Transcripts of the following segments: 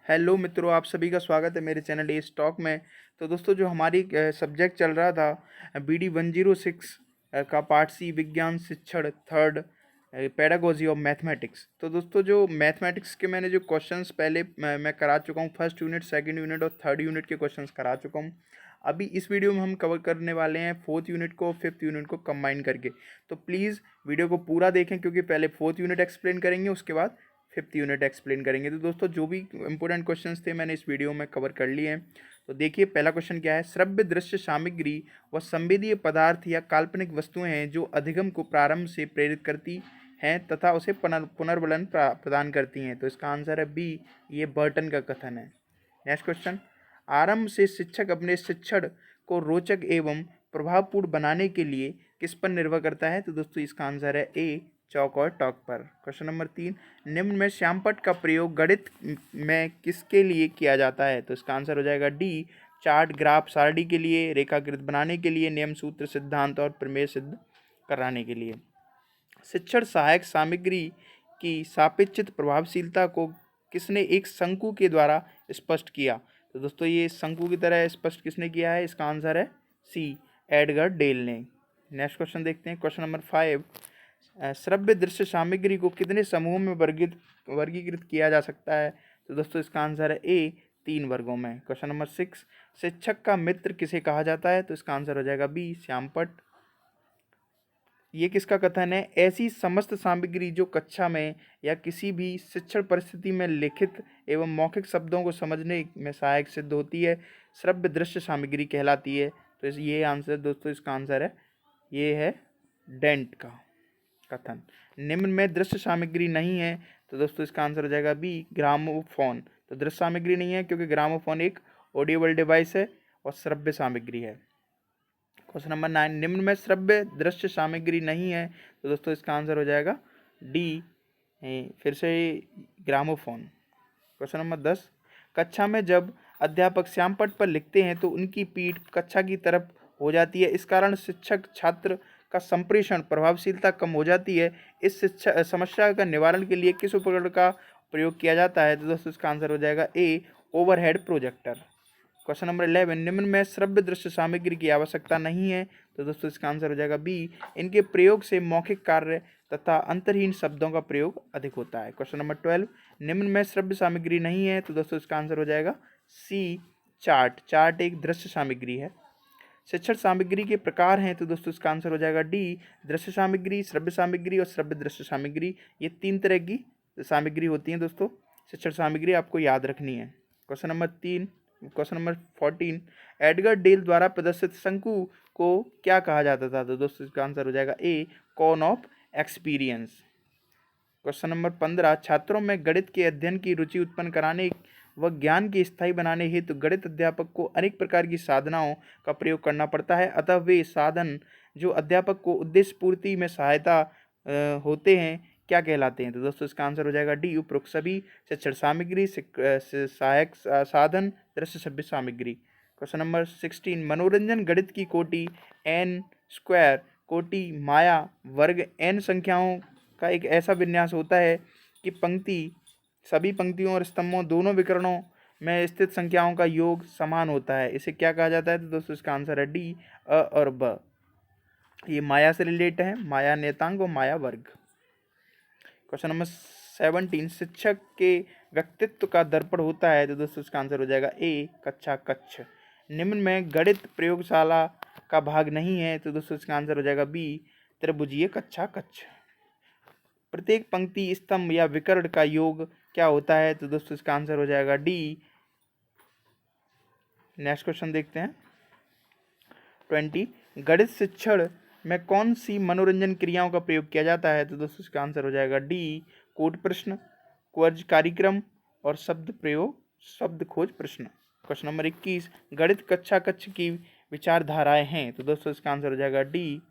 Hello मित्रों, आप सभी का स्वागत है मेरे चैनल ए स्टॉक में। तो दोस्तों, जो हमारी सब्जेक्ट चल रहा था BD 106 का पार्ट सी विज्ञान शिक्षण थर्ड पेडागोजी ऑफ मैथमेटिक्स। तो दोस्तों, जो मैथमेटिक्स के मैंने जो क्वेश्चंस पहले मैं करा चुका हूँ, फर्स्ट यूनिट, सेकंड यूनिट और थर्ड यूनिट के क्वेश्चंस करा चुका हूँ। अभी इस वीडियो में हम कवर करने वाले हैं फोर्थ यूनिट को फिफ्थ यूनिट को कंबाइन करके। तो प्लीज़ वीडियो को पूरा देखें, क्योंकि पहले फोर्थ यूनिट एक्सप्लेन करेंगे, उसके बाद फिफ्थ यूनिट एक्सप्लेन करेंगे। तो दोस्तों, जो भी इंपॉर्टेंट क्वेश्चंस थे मैंने इस वीडियो में कवर कर लिए हैं। तो देखिए, पहला क्वेश्चन क्या है। श्रव्य दृश्य सामग्री व संवेदीय पदार्थ या काल्पनिक वस्तुएं हैं जो अधिगम को प्रारंभ से प्रेरित करती हैं तथा उसे पुनर्बलन प्रदान करती हैं। तो इसका आंसर है बी, ये बर्टन का कथन है। Next question. आरंभ से शिक्षक अपने शिक्षण को रोचक एवं प्रभावपूर्ण बनाने के लिए किस पर निर्भर करता है। तो दोस्तों, इसका आंसर है ए, चौक और टॉक पर। Question number 3। निम्न में श्यामपट्ट का प्रयोग गणित में किसके लिए किया जाता है। तो इसका आंसर हो जाएगा डी, चार्ट ग्राफ सारणी के लिए, रेखाकृत बनाने के लिए, नियम सूत्र सिद्धांत और प्रमेय सिद्ध कराने के लिए। शिक्षण सहायक सामग्री की सापेक्षित प्रभावशीलता को किसने एक शंकु के द्वारा स्पष्ट किया। तो दोस्तों, ये शंकु की तरह स्पष्ट किसने किया है। इसका आंसर है सी, एडगर डेल ने। नेक्स्ट क्वेश्चन देखते हैं। Question number 5। श्रव्य दृश्य सामग्री को कितने समूहों में वर्गीकृत किया जा सकता है। तो दोस्तों, इसका आंसर है ए, 3 वर्गों में। Question number 6। शिक्षक का मित्र किसे कहा जाता है। तो इसका आंसर हो जाएगा बी, श्यामपट्ट। ये किसका कथन है। ऐसी समस्त सामग्री जो कक्षा में या किसी भी शिक्षण परिस्थिति में लिखित एवं मौखिक शब्दों को समझने में सहायक सिद्ध होती है, श्रव्य दृश्य सामग्री कहलाती है। तो ये आंसर दोस्तों, इसका आंसर है, ये है डेंट का कथन। निम्न में दृश्य सामग्री नहीं है। तो दोस्तों, इसका आंसर हो जाएगा बी, ग्रामोफोन। तो दृश्य सामग्री नहीं है, क्योंकि ग्रामोफोन एक ऑडियोबल डिवाइस है और श्रव्य सामग्री है। Question number 9। निम्न में श्रव्य दृश्य सामग्री नहीं है। तो दोस्तों, इसका आंसर हो जाएगा डी, फिर से ग्रामोफोन। Question number 10। कक्षा में जब अध्यापक श्यामपट्ट पर लिखते हैं तो उनकी पीठ कक्षा की तरफ हो जाती है, इस कारण शिक्षक छात्र का संप्रेषण प्रभावशीलता कम हो जाती है। इस शिक्षा समस्या का निवारण के लिए किस उपकरण का प्रयोग किया जाता है। तो दोस्तों, इसका आंसर हो जाएगा ए, ओवरहेड प्रोजेक्टर। Question number 11। निम्न में श्रव्य दृश्य सामग्री की आवश्यकता नहीं है। तो दोस्तों, इसका आंसर हो जाएगा बी, इनके प्रयोग से मौखिक कार्य तथा अंतरहीन शब्दों का प्रयोग अधिक होता है। Question number 12। निम्न में श्रव्य सामग्री नहीं है। तो दोस्तों, इसका आंसर हो जाएगा सी, चार्ट। चार्ट एक दृश्य सामग्री है। शिक्षण सामग्री के प्रकार हैं। तो दोस्तों, इसका आंसर हो जाएगा डी, दृश्य सामग्री, श्रव्य सामग्री और श्रव्य दृश्य सामग्री। ये 3 तरह की सामग्री होती हैं दोस्तों। शिक्षण सामग्री आपको याद रखनी है। Question number 14। एडगर डेल द्वारा प्रदर्शित शंकु को क्या कहा जाता था। तो दोस्तों, इसका आंसर हो जाएगा A, cone of experience. Question number 15। छात्रों में गणित के अध्ययन की रुचि उत्पन्न कराने व ज्ञान के स्थायी बनाने हेतु गणित अध्यापक को अनेक प्रकार की साधनाओं का प्रयोग करना पड़ता है, अतः वे साधन जो अध्यापक को उद्देश्य पूर्ति में सहायता होते हैं क्या कहलाते हैं। तो दोस्तों, इसका आंसर हो जाएगा डी, उपरोक्त सभी। शिक्षण सामग्री, सहायक साधन, दृश्य सभ्य सामग्री। Question number 16। मनोरंजन गणित की कोटि एन स्क्वायर कोटि माया वर्ग एन संख्याओं का एक ऐसा विन्यास होता है कि सभी पंक्तियों और स्तंभों दोनों विकर्णों में स्थित संख्याओं का योग समान होता है। इसे क्या कहा जाता है। तो दोस्तों, इसका आंसर है डी, अ और ब। ये माया से रिलेटेड है, माया नेतांग और माया वर्ग। Question number 17। शिक्षक के व्यक्तित्व का दर्पण होता है। तो दोस्तों, इसका आंसर हो जाएगा ए, कक्षा कक्ष। निम्न में गणित प्रयोगशाला का भाग नहीं है। तो दोस्तों, इसका आंसर हो जाएगा बी, त्रिभुजीय कक्षा कक्ष। प्रत्येक पंक्ति, स्तंभ या विकर्ण का योग क्या होता है। तो दोस्तों, इसका आंसर हो जाएगा डी। नेक्स्ट क्वेश्चन देखते हैं। 20। गणित शिक्षण में कौन सी मनोरंजन क्रियाओं का प्रयोग किया जाता है। तो दोस्तों, इसका आंसर हो जाएगा डी, कोट प्रश्न, क्विज कार्यक्रम और शब्द खोज प्रश्न। Question number 21। गणित कक्षा कक्ष की विचारधाराएं हैं। तो दोस्तों, इसका आंसर हो जाएगा डी।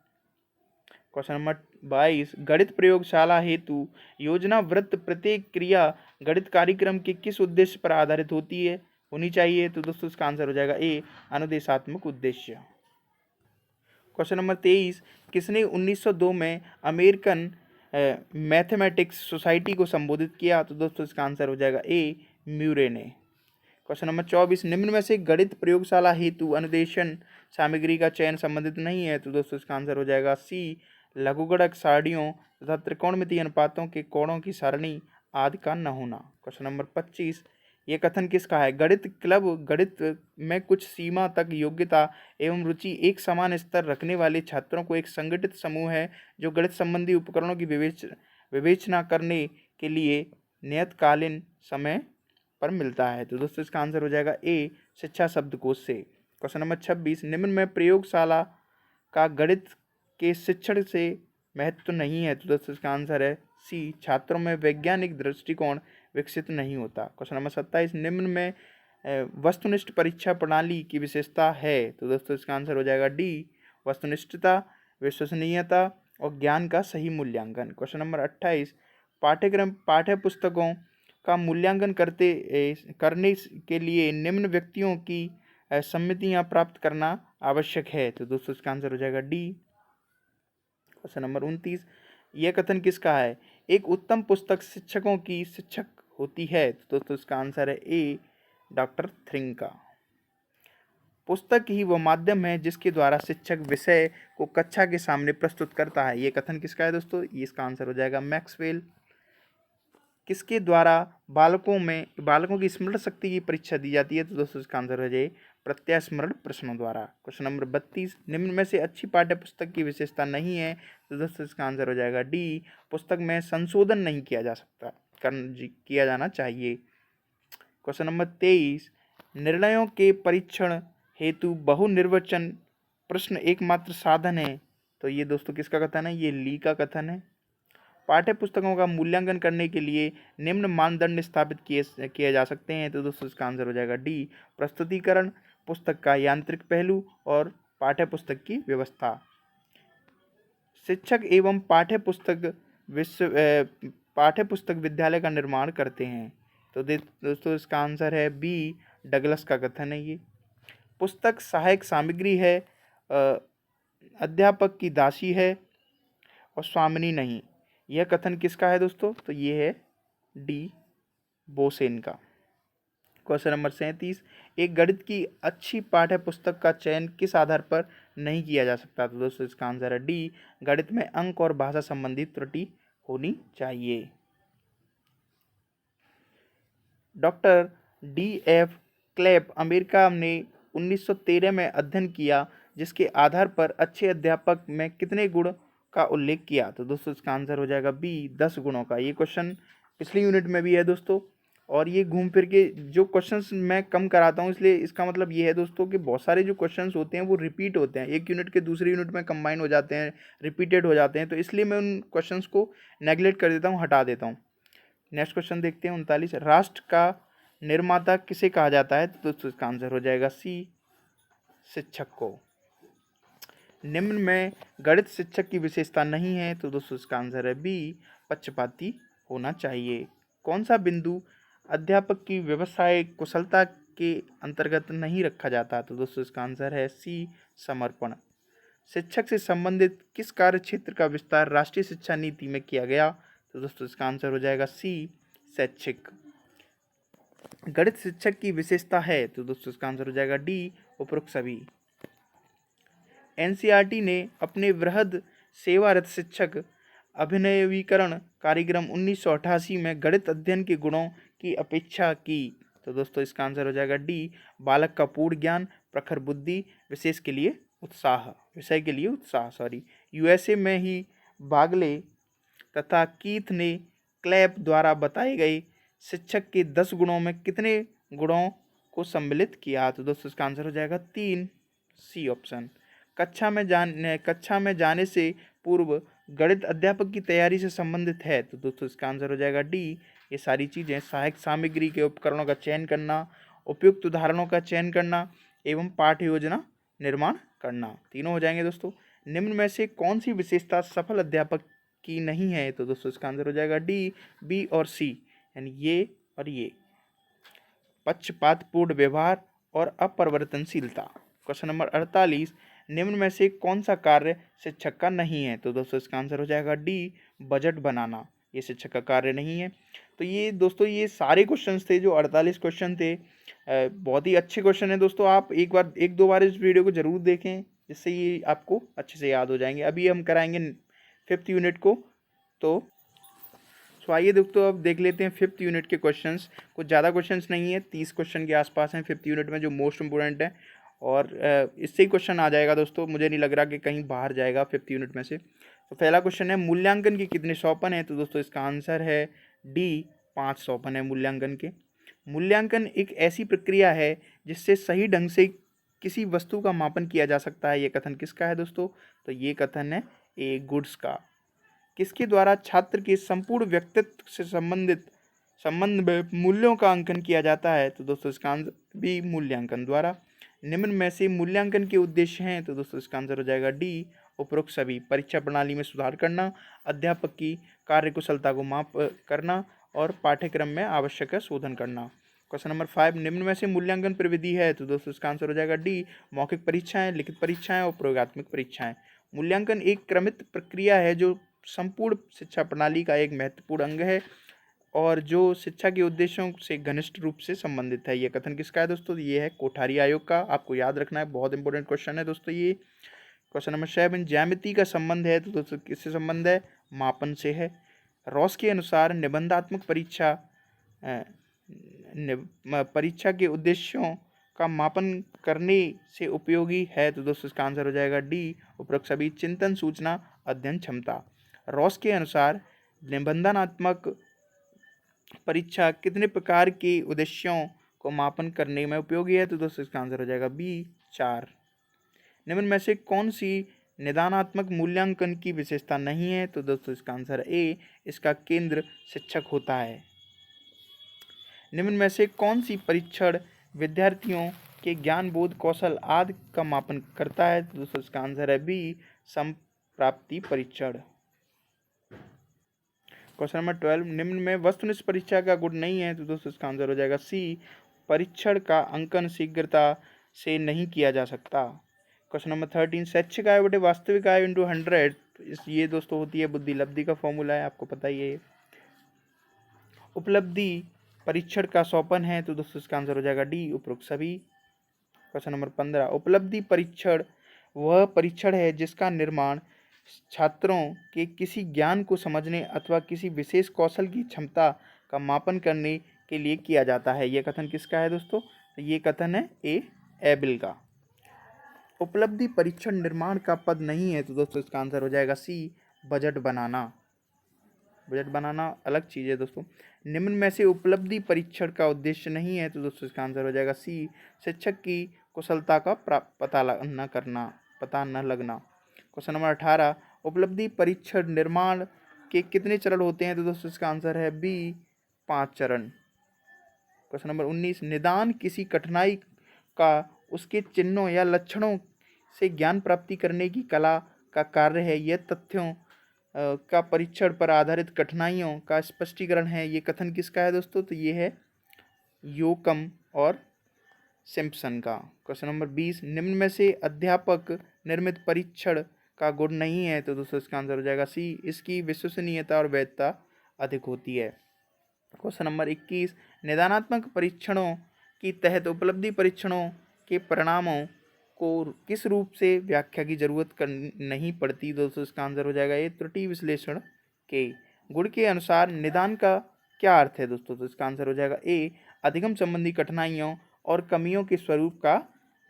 Question number 22। गणित प्रयोगशाला हेतु योजना वृत्त प्रत्येक क्रिया गणित कार्यक्रम के किस उद्देश्य पर आधारित होनी चाहिए। तो दोस्तों, इसका आंसर हो जाएगा ए, अनुदेशात्मक उद्देश्य। Question number 23। किसने 1902 में अमेरिकन मैथमेटिक्स सोसाइटी को संबोधित किया। तो दोस्तों, इसका आंसर हो जाएगा ए, म्यूरे ने। क्वेश्चन नंबर 24, निम्न में से गणित प्रयोगशाला हेतु अनुदेशन सामग्री का चयन संबंधित नहीं है। तो दोस्तों इसका आंसर हो जाएगा सी, लघुगणक सारणियों तथा त्रिकोणमितीय अनुपातों के कोणों की सारणी आदि का न होना। क्वेश्चन नंबर 25, ये कथन किसका है? गणित क्लब गणित में कुछ सीमा तक योग्यता एवं रुचि एक समान स्तर रखने वाले छात्रों को एक संगठित समूह है जो गणित संबंधी उपकरणों की विवेचना करने के लिए नियतकालीन समय पर मिलता है। तो दोस्तों इसका आंसर हो जाएगा ए, शिक्षा शब्दकोश से। क्वेश्चन नंबर 26, निम्न में प्रयोगशाला का गणित के शिक्षण से महत्व नहीं है। तो दोस्तों इसका आंसर है सी, छात्रों में वैज्ञानिक दृष्टिकोण विकसित नहीं होता। क्वेश्चन नंबर 27, निम्न में वस्तुनिष्ठ परीक्षा प्रणाली की विशेषता है। तो दोस्तों इसका आंसर हो जाएगा डी, वस्तुनिष्ठता, विश्वसनीयता और ज्ञान का सही मूल्यांकन। क्वेश्चन नंबर 28, पाठ्य पुस्तकों का मूल्यांकन करने के लिए निम्न व्यक्तियों की सम्मतियां प्राप्त करना आवश्यक है। तो दोस्तों इसका आंसर हो जाएगा डी। क्वेश्चन नंबर 29, यह कथन किसका है? एक उत्तम पुस्तक शिक्षकों की शिक्षक होती है। तो दोस्तों इसका आंसर है ए, डॉक्टर थ्रिंग का। पुस्तक ही वह माध्यम है जिसके द्वारा शिक्षक विषय को कक्षा के सामने प्रस्तुत करता है। यह कथन किसका है दोस्तों? इसका आंसर हो जाएगा मैक्सवेल। किसके द्वारा बालकों की स्मरण शक्ति की परीक्षा दी जाती है? तो दोस्तों इसका आंसर हो जाए प्रत्यास्मरण प्रश्नों द्वारा। क्वेश्चन नंबर 32, निम्न में से अच्छी पाठ्य पुस्तक की विशेषता नहीं है। तो दोस्तों इसका आंसर हो जाएगा डी, पुस्तक में संशोधन नहीं किया जा सकता, किया जाना चाहिए। क्वेश्चन नंबर 23, निर्णयों के परीक्षण हेतु बहुनिर्वाचन प्रश्न एकमात्र साधन है। तो ये दोस्तों किसका कथन है? ये ली का कथन है। पाठ्य पुस्तकों का मूल्यांकन करने के लिए निम्न मानदंड स्थापित किए जा सकते हैं। तो दोस्तों इसका आंसर हो जाएगा डी, प्रस्तुतिकरण, पुस्तक का यांत्रिक पहलू और पाठ्य पुस्तक की व्यवस्था। शिक्षक एवं पाठ्य पुस्तक विद्यालय का निर्माण करते हैं। तो दोस्तों इसका आंसर है बी, डगलस का कथन है ये। पुस्तक सहायक सामग्री है, अध्यापक की दासी है और स्वामिनी नहीं। यह कथन किसका है दोस्तों? तो ये है डी, बोसेन का। क्वेश्चन नंबर 37, एक गणित की अच्छी पाठ्य पुस्तक का चयन किस आधार पर नहीं किया जा सकता? तो दोस्तों इसका आंसर है डी, गणित में अंक और भाषा संबंधी त्रुटि होनी चाहिए। Doctor D.F. क्लैप अमेरिका ने 1913 में अध्ययन किया जिसके आधार पर अच्छे अध्यापक में कितने गुण का उल्लेख किया? तो दोस्तों इसका आंसर हो जाएगा बी, 10 गुणों का। ये क्वेश्चन पिछली यूनिट में भी है दोस्तों, और ये घूम फिर के जो क्वेश्चंस मैं कम कराता हूँ, इसलिए इसका मतलब ये है दोस्तों कि बहुत सारे जो क्वेश्चंस होते हैं वो रिपीट होते हैं, एक यूनिट के दूसरी यूनिट में कंबाइन हो जाते हैं, रिपीटेड हो जाते हैं। तो इसलिए मैं उन क्वेश्चंस को नेगलेक्ट कर देता हूँ, हटा देता हूँ। नेक्स्ट क्वेश्चन देखते हैं 39, राष्ट्र का निर्माता किसे कहा जाता है? तो दोस्तों इसका आंसर हो जाएगा सी, शिक्षक को। निम्न में गणित शिक्षक की विशेषता नहीं है। तो दोस्तों इसका आंसर है बी, पक्षपाती होना चाहिए। कौन सा बिंदु अध्यापक की व्यवसायिक कुशलता के अंतर्गत नहीं रखा जाता? तो दोस्तों इसका आंसर है सी, समर्पण। शिक्षक से संबंधित किस कार्य क्षेत्र का विस्तार राष्ट्रीय शिक्षा नीति में किया गया? तो दोस्तों इसका आंसर हो जाएगा सी, शैक्षिक। गणित शिक्षक की विशेषता है। तो दोस्तों इसका आंसर हो जाएगा डी, उपरोक्त सभी। एनसीईआरटी ने अपने वृहद सेवारत शिक्षक अभिनवीकरण कार्यक्रम 1988 में गणित अध्ययन के गुणों की अपेक्षा की। तो दोस्तों इसका आंसर हो जाएगा डी, बालक का पूर्ण ज्ञान, प्रखर बुद्धि, विषय के लिए उत्साह। यूएसए में ही बागले तथा कीथ ने क्लैप द्वारा बताए गए शिक्षक के 10 गुणों में कितने गुणों को सम्मिलित किया? तो दोस्तों इसका आंसर हो जाएगा 3, सी ऑप्शन। कक्षा में जाने से पूर्व गणित अध्यापक की तैयारी से संबंधित है। तो दोस्तों इसका आंसर हो जाएगा डी, ये सारी चीज़ें सहायक सामग्री के उपकरणों का चयन करना, उपयुक्त उदाहरणों का चयन करना एवं पाठ्य योजना निर्माण करना, तीनों हो जाएंगे दोस्तों। निम्न में से कौन सी विशेषता सफल अध्यापक की नहीं है? तो दोस्तों इसका आंसर हो जाएगा डी, बी और सी, यानी ये और ये। पक्षपातपूर्ण व्यवहार और अपरिवर्तनशीलता। क्वेश्चन नंबर 48, निम्न में से कौन सा कार्य शिक्षक का नहीं है? तो दोस्तों इसका आंसर हो जाएगा डी, बजट बनाना, ये शिक्षक का कार्य नहीं है। तो ये दोस्तों ये सारे क्वेश्चंस थे जो 48 क्वेश्चन थे। बहुत ही अच्छे क्वेश्चन है दोस्तों। आप एक दो बार इस वीडियो को ज़रूर देखें, जिससे ये आपको अच्छे से याद हो जाएंगे। अभी हम कराएंगे 5th यूनिट को। तो आइए दोस्तों अब देख लेते हैं 5th यूनिट के क्वेश्चंस। कुछ ज़्यादा क्वेश्चंस नहीं है, 30 क्वेश्चन के आसपास हैं 5th यूनिट में, जो मोस्ट इंपोर्टेंट है। और इससे ही क्वेश्चन आ जाएगा दोस्तों, मुझे नहीं लग रहा कि कहीं बाहर जाएगा 5th यूनिट में से। तो पहला क्वेश्चन है, मूल्यांकन के कितने सोपान हैं? तो दोस्तों इसका आंसर है डी, 5 सोपान है मूल्यांकन के। मूल्यांकन एक ऐसी प्रक्रिया है जिससे सही ढंग से किसी वस्तु का मापन किया जा सकता है। ये कथन किसका है दोस्तों? तो ये कथन है ए गुड्स का। किसके द्वारा छात्र के संपूर्ण व्यक्तित्व से संबंध में मूल्यों का अंकन किया जाता है? तो दोस्तों इसका आंसर बी, मूल्यांकन द्वारा। निम्न में से मूल्यांकन के उद्देश्य हैं? तो दोस्तों इसका आंसर हो जाएगा डी, उपरोक्त सभी। परीक्षा प्रणाली में सुधार करना, अध्यापक की कार्यकुशलता को माप करना और पाठ्यक्रम में आवश्यक शोधन करना। क्वेश्चन नंबर 5, निम्न में से मूल्यांकन प्रविधि है? तो दोस्तों इसका आंसर हो जाएगा डी, मौखिक परीक्षाएं, लिखित परीक्षाएं और प्रयोगात्मक परीक्षाएं। मूल्यांकन एक क्रमित प्रक्रिया है जो संपूर्ण शिक्षा प्रणाली का एक महत्वपूर्ण अंग है और जो शिक्षा के उद्देश्यों से घनिष्ठ रूप से संबंधित है। ये कथन किसका है दोस्तों? ये है कोठारी आयोग का। आपको याद रखना है, बहुत इंपॉर्टेंट क्वेश्चन है दोस्तों ये। क्वेश्चन नंबर 7, ज्यामिति का संबंध है? तो दोस्तों किससे संबंध है? मापन से है। रॉस के अनुसार निबंधात्मक परीक्षा के उद्देश्यों का मापन करने से उपयोगी है? तो दोस्तों इसका आंसर हो जाएगा डी, उपरोक्त सभी। चिंतन, सूचना, अध्ययन क्षमता। रॉस के अनुसार निबंधनात्मक परीक्षा कितने प्रकार के उद्देश्यों को मापन करने में उपयोगी है? तो दोस्तों इसका आंसर हो जाएगा बी, 4। निम्न में से कौन सी निदानात्मक मूल्यांकन की विशेषता नहीं है? तो दोस्तों इसका आंसर ए, इसका केंद्र शिक्षक होता है। निम्न में से कौन सी परीक्षण विद्यार्थियों के ज्ञान, बोध, कौशल आदि का मापन करता है? तो दोस्तों इसका आंसर है बी, संप्राप्ति परीक्षण। क्वेश्चन नंबर 12, निम्न में वस्तुनिष्ठ परीक्षा का गुण नहीं है? तो दोस्तों इसका आंसर हो जाएगा सी, परीक्षण का अंकन शीघ्रता से नहीं किया जा सकता। क्वेश्चन नंबर 13, शैक्षिक आय बटे वास्तविक आय इंटू 100। ये दोस्तों होती है बुद्धि लब्धि का फॉर्मूला है, आपको पता ही है। उपलब्धि परीक्षण का सोपान है? तो दोस्तों इसका आंसर हो जाएगा डी, उपरोक्त सभी। क्वेश्चन नंबर 15, उपलब्धि परीक्षण वह परीक्षण है जिसका निर्माण छात्रों के किसी ज्ञान को समझने अथवा किसी विशेष कौशल की क्षमता का मापन करने के लिए किया जाता है। यह कथन किसका है दोस्तों? तो ये कथन है ए, एबिल का। उपलब्धि परीक्षण निर्माण का पद नहीं है? तो दोस्तों इसका आंसर हो जाएगा सी, बजट बनाना। बजट बनाना अलग चीज़ है दोस्तों। निम्न में से उपलब्धि परीक्षण का उद्देश्य नहीं है? तो दोस्तों इसका आंसर हो जाएगा सी, शिक्षक की कुशलता का पता न लगना। क्वेश्चन नंबर 18, उपलब्धि परीक्षण निर्माण के कितने चरण होते हैं? तो दोस्तों इसका आंसर है बी, 5 चरण। क्वेश्चन नंबर 19, निदान किसी कठिनाई का उसके चिन्हों या लक्षणों से ज्ञान प्राप्ति करने की कला का कार्य है। यह तथ्यों का परीक्षण पर आधारित कठिनाइयों का स्पष्टीकरण है। ये कथन किसका है दोस्तों? तो ये है योकम और सिम्पसन का। क्वेश्चन नंबर 20, निम्न में से अध्यापक निर्मित परीक्षण का गुण नहीं है? तो दोस्तों इसका आंसर हो जाएगा सी, इसकी विश्वसनीयता और वैधता अधिक होती है। क्वेश्चन नंबर 21, निदानात्मक परीक्षणों की तहत उपलब्धि परीक्षणों के परिणामों को किस रूप से व्याख्या की जरूरत नहीं पड़ती? दोस्तों इसका आंसर हो जाएगा ये, त्रुटि विश्लेषण के। गुण के अनुसार निदान का क्या अर्थ है दोस्तों? तो इसका आंसर हो जाएगा ए, अधिगम संबंधी कठिनाइयों और कमियों के स्वरूप का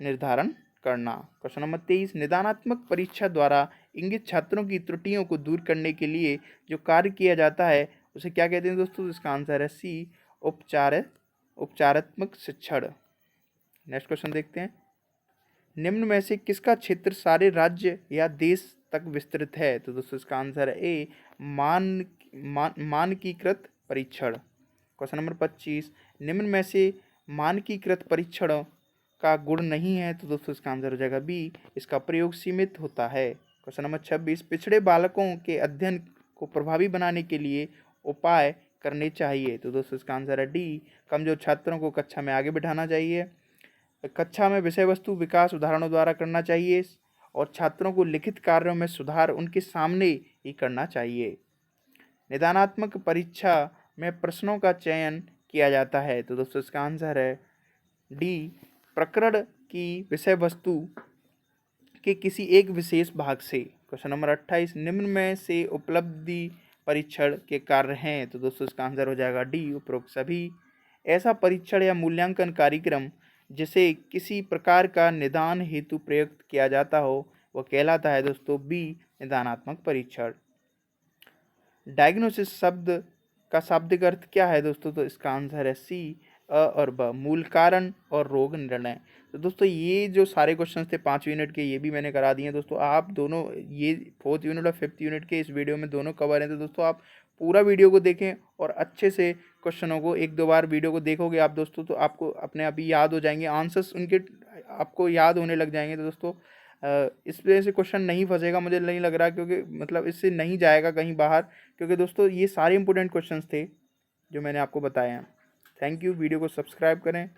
निर्धारण करना। क्वेश्चन नंबर 23, निदानात्मक परीक्षा द्वारा इंगित छात्रों की त्रुटियों को दूर करने के लिए जो कार्य किया जाता है उसे क्या कहते हैं दोस्तों? इसका आंसर है सी, उपचारात्मक शिक्षण। नेक्स्ट क्वेश्चन देखते हैं, निम्न में से किसका क्षेत्र सारे राज्य या देश तक विस्तृत है? तो दोस्तों इसका आंसर है ए, मानकीकृत परीक्षण। क्वेश्चन नंबर 25, निम्न में से मानकीकृत परीक्षणों का गुण नहीं है? तो दोस्तों इसका आंसर हो जाएगा बी, इसका प्रयोग सीमित होता है। क्वेश्चन नंबर 26, पिछड़े बालकों के अध्ययन को प्रभावी बनाने के लिए उपाय करने चाहिए? तो दोस्तों इसका आंसर है डी, कमजोर छात्रों को कक्षा में आगे बिठाना चाहिए। कक्षा में विषय वस्तु विकास उदाहरणों द्वारा करना चाहिए और छात्रों को लिखित कार्यों में सुधार उनके सामने ही करना चाहिए। निदानात्मक परीक्षा में प्रश्नों का चयन किया जाता है। तो दोस्तों इसका आंसर है डी, प्रकरण की विषय वस्तु के किसी एक विशेष भाग से। क्वेश्चन नंबर 28, निम्न में से उपलब्धि परीक्षण के कार्य हैं। तो दोस्तों इसका आंसर हो जाएगा डी, उपरोक्त सभी। ऐसा परीक्षण या मूल्यांकन कार्यक्रम जिसे किसी प्रकार का निदान हेतु प्रयुक्त किया जाता हो वह कहलाता है दोस्तों बी, निदानात्मक परीक्षण। डायग्नोसिस शब्द का शाब्दिक अर्थ क्या है दोस्तों? तो इसका आंसर है सी, अ और ब, मूल कारण और रोग निर्णय। तो दोस्तों ये जो सारे क्वेश्चंस थे 5 यूनिट के, ये भी मैंने करा दिए हैं दोस्तों। आप दोनों ये 4th यूनिट और 5th यूनिट के इस वीडियो में दोनों कवर हैं। तो दोस्तों आप पूरा वीडियो को देखें और अच्छे से क्वेश्चनों को 1-2 बार वीडियो को देखोगे आप दोस्तों, तो आपको अपने आप ही याद हो जाएंगे आंसर्स, उनके आपको याद होने लग जाएंगे। तो दोस्तों इस वजह से क्वेश्चन नहीं फंसेगा मुझे नहीं लग रहा, क्योंकि मतलब इससे नहीं जाएगा कहीं बाहर, क्योंकि दोस्तों ये सारे इंपॉर्टेंट क्वेश्चंस थे जो मैंने आपको बताए हैं। थैंक यू, वीडियो को सब्सक्राइब करें।